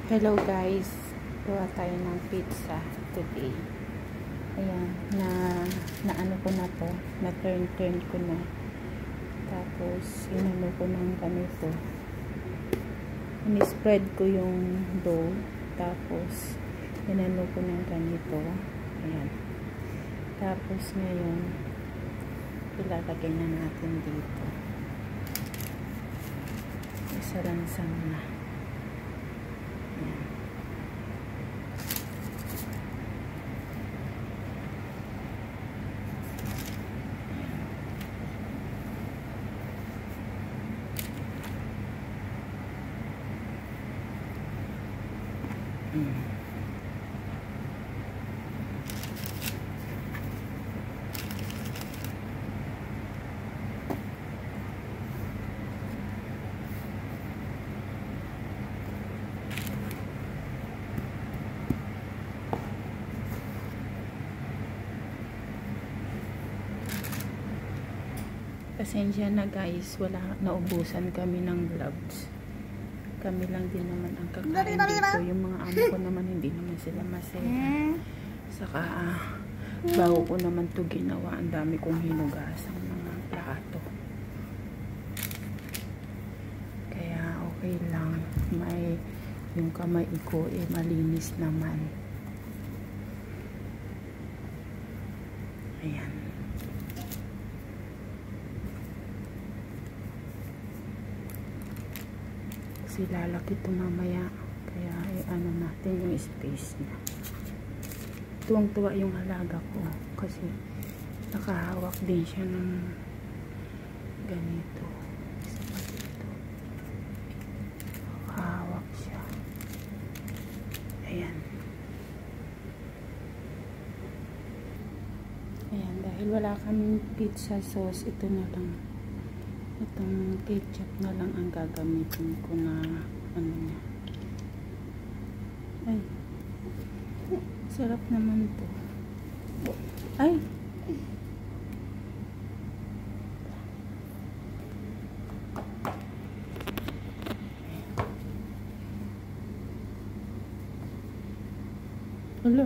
Hello guys, gawa tayo ng pizza today. Ayan, na ano ko na to, na turn ko na. Tapos inano ko ng ganito. Ini-spread ko yung dough, tapos inano ko ng ganito. Ayan. Tapos ngayon ilalagay na natin dito. Isaransang na. Ayan. Pasensya na guys, naubusan kami ng gloves. Kami lang din naman ang kakain dito. Yung mga amo ko naman hindi naman sila masaya. Saka bago ko naman to ginawa, ang dami kong hinugasang mga plato. Kaya okay lang, may yung kamay ko malinis naman. Ayan. Kasi lalaki ito mamaya, kaya ano natin yung space na. Tuwang-tuwa yung halaga ko kasi nakahawak din siya ng ganito. Isa pa dito, nakahawak siya. Ayan. Ayan, dahil wala kaming pizza sauce, ito na lang, itong ketchup na lang ang gagamitin ko na ano niya. Ay, sarap naman to. Ay, hala.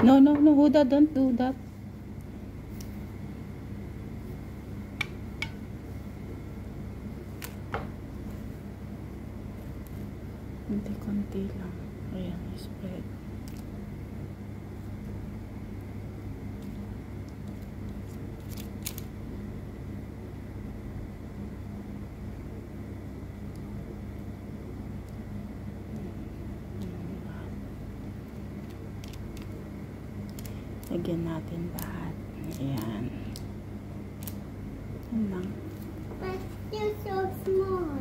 No, Huda, don't do that. Konti lang. Ayan, spread. Lagyan natin lahat. Ayan. Ayan lang. But they're so small.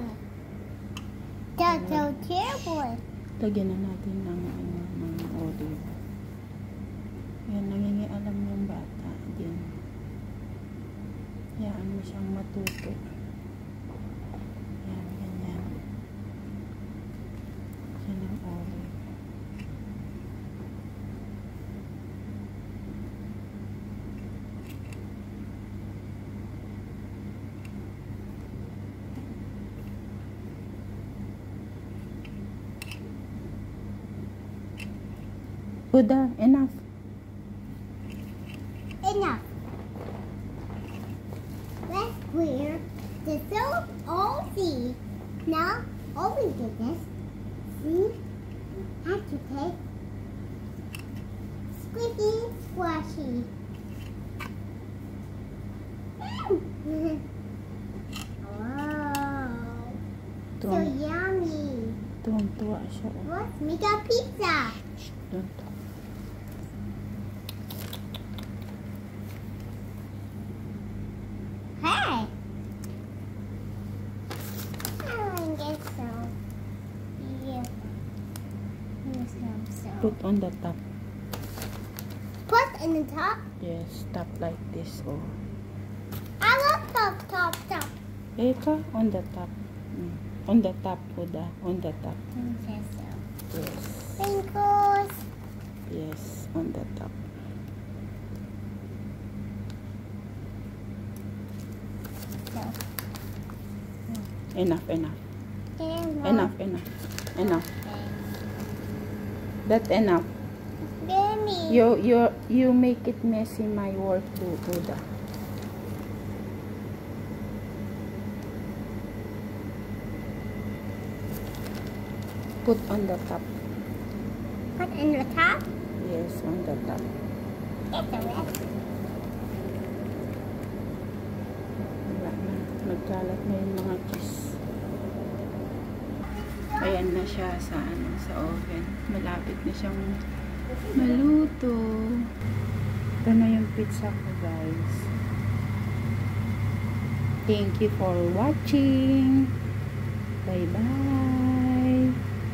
That's so terrible. Lagyan na natin ng olive. Ayan, nangingialam yung bata din. Hayaan mo siyang matuto. Ayan, ganyan. Ayan ang olive. Huda, enough. Enough. Let's clear the soap all see. Now, all we did this. See? Have to take squishy squashy. Wow. So yummy. Tuwang-tuwa siya. Let's make a pizza. Don't talk. Hey! Put on the top. Put in the top. Yes, top like this. Oh. I love top. Eka, on the top. On the top, Huda. On the top. Yes. Yes. Wrinkles. Yes, on the top. So. Enough. Enough. That's enough. Benny. You make it messy my work too, Huda. Put on the top. Put in the top. Yes, on the top. It's a rest. Wala na. Nagkalat na yung mga cheese. Ayan na siya sa oven. Malapit na siyang maluto. Ito na yung pizza ko, guys. Thank you for watching. Bye-bye.